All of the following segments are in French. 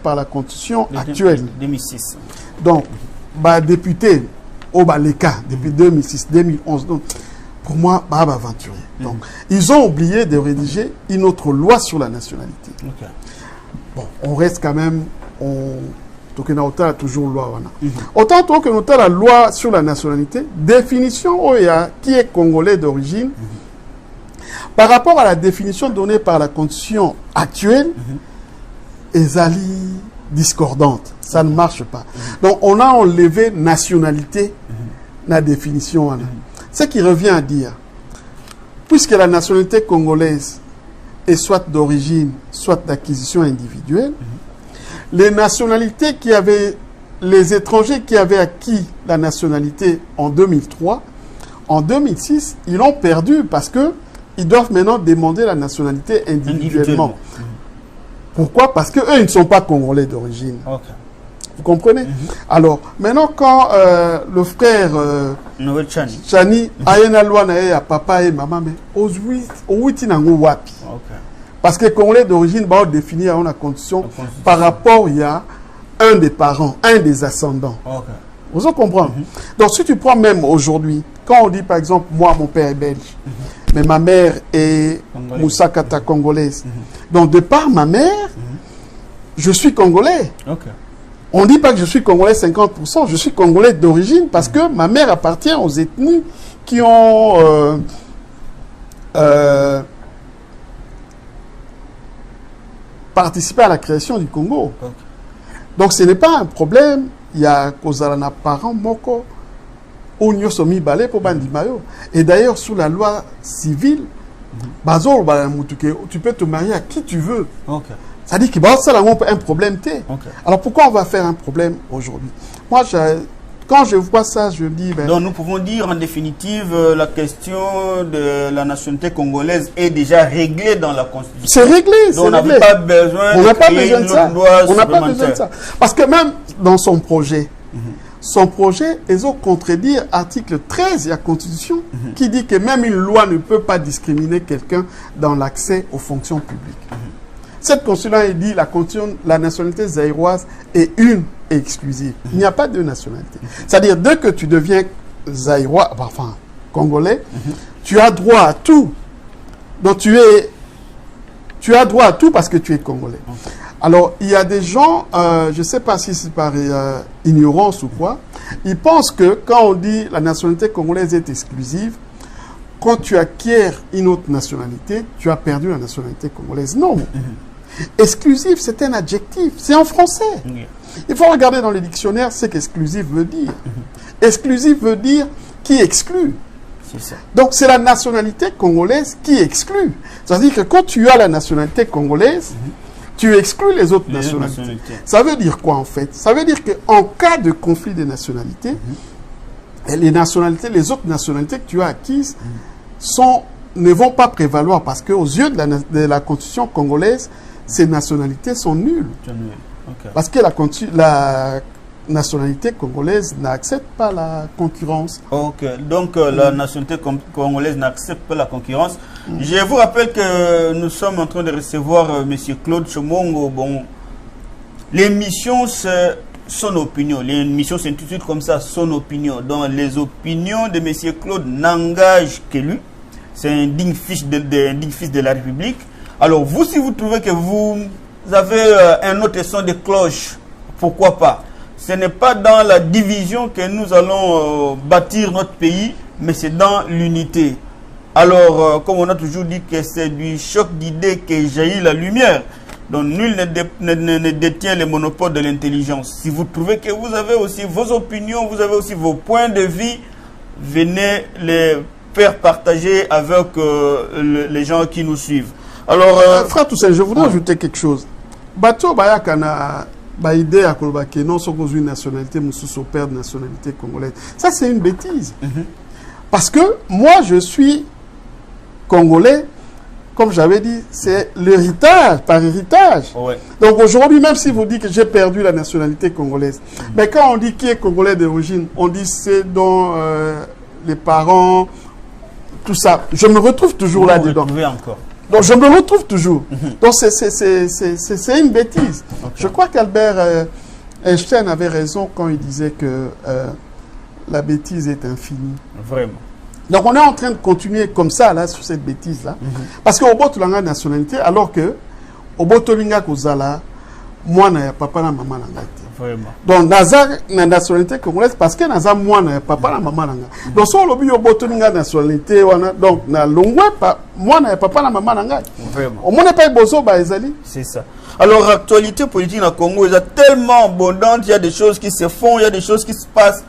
par la constitution actuelle. 2006. Donc, député au Baleka depuis 2006, 2011. Donc, pour moi, aventurier. Donc, ils ont oublié de rédiger une autre loi sur la nationalité. Okay. Bon, on reste quand même, a toujours loi. Autant que la loi sur la nationalité, définition qui est congolais d'origine, par rapport à la définition donnée par la constitution actuelle, ezali discordante. Ça ne marche pas. Donc, on a enlevé nationalité la définition. Ce qui revient à dire, puisque la nationalité congolaise est soit d'origine, soit d'acquisition individuelle, les nationalités qui avaient, les étrangers qui avaient acquis la nationalité en 2003, en 2006, ils l'ont perdu parce que ils doivent maintenant demander la nationalité individuellement. Pourquoi? Parce qu'eux, ils ne sont pas congolais d'origine. Okay. Vous comprenez? Alors, maintenant, quand le frère Chani a une loi à papa et maman, mais wapi. Parce que congolais d'origine va définir la condition par rapport il y a un des parents, un des ascendants. Okay. Vous comprenez? Donc, si tu prends même aujourd'hui, quand on dit par exemple, moi, mon père est belge, mais ma mère est Moussakata congolaise. Donc, de par ma mère, je suis congolais. Okay. On ne dit pas que je suis congolais 50%, je suis congolais d'origine parce que ma mère appartient aux ethnies qui ont participé à la création du Congo. Okay. Donc ce n'est pas un problème, il y a Kozalana parent moko ou nyosomi balé pour bandimayo. Et d'ailleurs sous la loi civile, tu peux te marier à qui tu veux. Okay. Ça dit qu'il y a un problème. Okay. Alors pourquoi on va faire un problème aujourd'hui? Moi, quand je vois ça, je me dis... Donc nous pouvons dire en définitive, la question de la nationalité congolaise est déjà réglée dans la Constitution. C'est réglé. Donc on n'a pas besoin de créer une autre loi supplémentaire. On n'a pas besoin de ça. Parce que même dans son projet, ils ont contredit l'article 13 de la Constitution qui dit que même une loi ne peut pas discriminer quelqu'un dans l'accès aux fonctions publiques. Cette constitution, il dit la nationalité zaïroise est une et exclusive. Il n'y a pas de nationalité. C'est-à-dire, dès que tu deviens zaïrois, enfin, congolais, tu as droit à tout. Donc, tu as droit à tout parce que tu es congolais. Alors, il y a des gens, je ne sais pas si c'est par ignorance ou quoi, ils pensent que quand on dit la nationalité congolaise est exclusive, quand tu acquiers une autre nationalité, tu as perdu la nationalité congolaise. Non. Exclusif, c'est un adjectif. C'est en français. Il faut regarder dans le dictionnaire ce qu'exclusif veut dire. Exclusif veut dire qui exclut. Ça. Donc, c'est la nationalité congolaise qui exclut. C'est-à-dire que quand tu as la nationalité congolaise, tu exclus les autres nationalités. Ça veut dire quoi en fait? Ça veut dire qu'en cas de conflit de nationalités, les autres nationalités que tu as acquises ne vont pas prévaloir parce qu'aux yeux de la constitution congolaise, ces nationalités sont nulles. Okay. Parce que la nationalité congolaise n'accepte pas la concurrence. Ok, donc la nationalité congolaise n'accepte pas la concurrence. Je vous rappelle que nous sommes en train de recevoir M. Claude Chomongo. Bon, l'émission, c'est son opinion. L'émission s'intitule comme ça, son opinion. Donc les opinions de M. Claude n'engagent que lui. C'est un digne fils de la République. Alors vous, si vous trouvez que vous avez un autre son de cloche, pourquoi pas? Ce n'est pas dans la division que nous allons bâtir notre pays, mais c'est dans l'unité. Alors, comme on a toujours dit que c'est du choc d'idées que jaillit la lumière, donc nul ne détient le monopole de l'intelligence. Si vous trouvez que vous avez aussi vos opinions, vous avez aussi vos points de vue, venez les faire partager avec les gens qui nous suivent. Alors, frère Toussaint, je voudrais ajouter quelque chose. Bato Bayakana, idée à Kolbake, non, sans cause une nationalité, Moussou père de nationalité congolaise. Ça, c'est une bêtise. Parce que moi, je suis congolais, comme j'avais dit, c'est l'héritage, par héritage. Donc aujourd'hui, même si vous dites que j'ai perdu la nationalité congolaise, mais quand on dit qui est congolais d'origine, on dit c'est dans les parents, tout ça. Je me retrouve toujours là-dedans. Donc je me retrouve toujours. Donc c'est une bêtise. Okay. Je crois qu'Albert Einstein avait raison quand il disait que la bêtise est infinie. Vraiment. Donc on est en train de continuer comme ça là sur cette bêtise là, parce que au bout de la nationalité, alors que au bout de la kozala, moi na papa na maman na. Vraiment. Donc naza na nationalité congolaise parce que naza moi na papa na maman na. Donc sur le but au bout de la nationalité wana, donc na longwe pa moi na papa na maman na. Vraiment. On n'est pas bozo ba ezali. C'est ça. Alors l'actualité politique au Congo est tellement abondante, il y a des choses qui se font, il y a des choses qui se passent.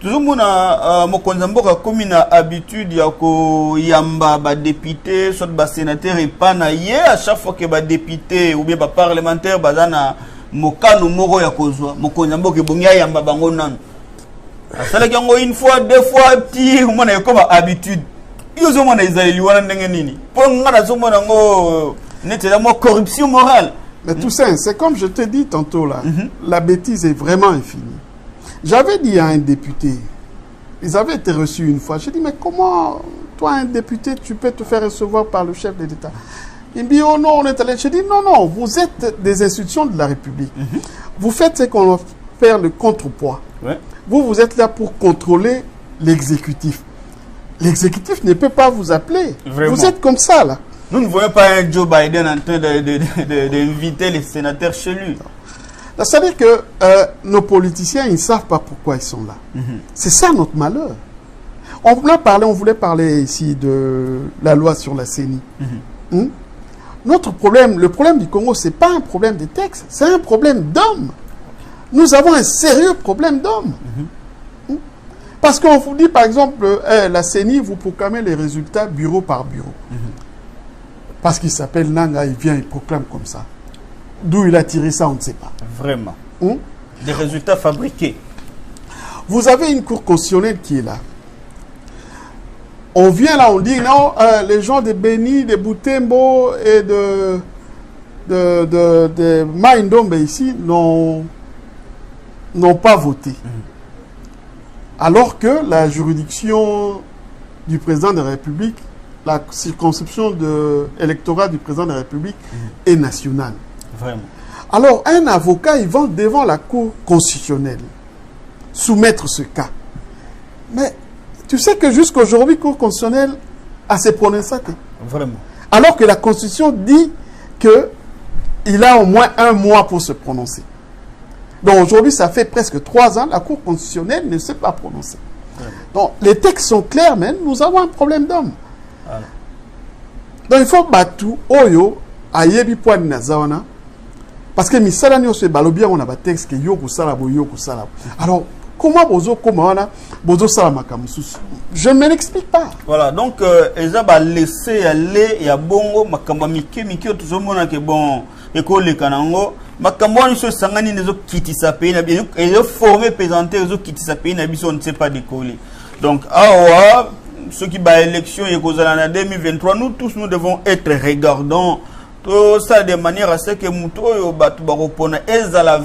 Toujours mon konzamboka comme na habitude ya ko yamba ba député soit ba sénateur et pas na ye à chaque fois que ba député ou bien ba parlementaire bazana mokano moko ya kozwa mon konzamboka bongia yamba bango nan asala kango une fois deux fois ti mona ko ba habitude yo zo mona izali wana ndenge nini po ngana zo mona ngo netela mo corruption morale. Mais tout ça c'est comme je te dis tantôt là, la bêtise est vraiment infinie. J'avais dit à un député, ils avaient été reçus une fois, j'ai dit, mais comment, toi, un député, tu peux te faire recevoir par le chef de l'État? Il me dit, oh non, on est allé. J'ai dit, non, non, vous êtes des institutions de la République. Vous faites ce qu'on appelle le contrepoids. Ouais. Vous êtes là pour contrôler l'exécutif. L'exécutif ne peut pas vous appeler. Vraiment. Vous êtes comme ça, là. Nous ne voyons pas un Joe Biden en train d'inviter les sénateurs chez lui. C'est-à-dire que nos politiciens, ils ne savent pas pourquoi ils sont là. C'est ça notre malheur. On voulait parler ici de la loi sur la CENI. Notre problème, le problème du Congo, ce n'est pas un problème de texte, c'est un problème d'hommes. Nous avons un sérieux problème d'hommes. Parce qu'on vous dit, par exemple, la CENI, vous proclamez les résultats bureau par bureau. Parce qu'il s'appelle Nanga, il vient, il proclame comme ça. D'où il a tiré ça, on ne sait pas. Vraiment. Des résultats fabriqués. Vous avez une cour constitutionnelle qui est là. On vient là, on dit non, les gens de Beni, de Butembo et de Maïndombe ici n'ont pas voté. Alors que la juridiction du président de la République, la circonscription de l'électorat du président de la République est nationale. Vraiment. Alors, un avocat, il va devant la Cour constitutionnelle soumettre ce cas. Mais tu sais que jusqu'à aujourd'hui, la Cour constitutionnelle a ses prononcés. Vraiment. Alors que la Constitution dit qu'il a au moins 1 mois pour se prononcer. Donc aujourd'hui, ça fait presque 3 ans, la Cour constitutionnelle ne s'est pas prononcée. Vraiment. Donc les textes sont clairs, mais nous avons un problème d'homme. Voilà. Donc il faut battre Oyo, Ayebi Poine Nazawana. Parce que misala nyonso balobia on a ba texte que yo kusala bo yo kusala. Alors comment bozo komana bozo sala makamususu? Je ne m'explique pas. Voilà, donc eza ba laisser aller ya bongo makamba mike tout mona que bon école kanango makambo nyonso sangani nezo kitisa pays na bien et formé présenter zo kitisa pays na biso on ne sait pas décoller. Donc awa ceux qui ba élection et kozala na 2023 nous tous nous devons être regardants tout ça de manière à ce que muto yo batu bakopona ezala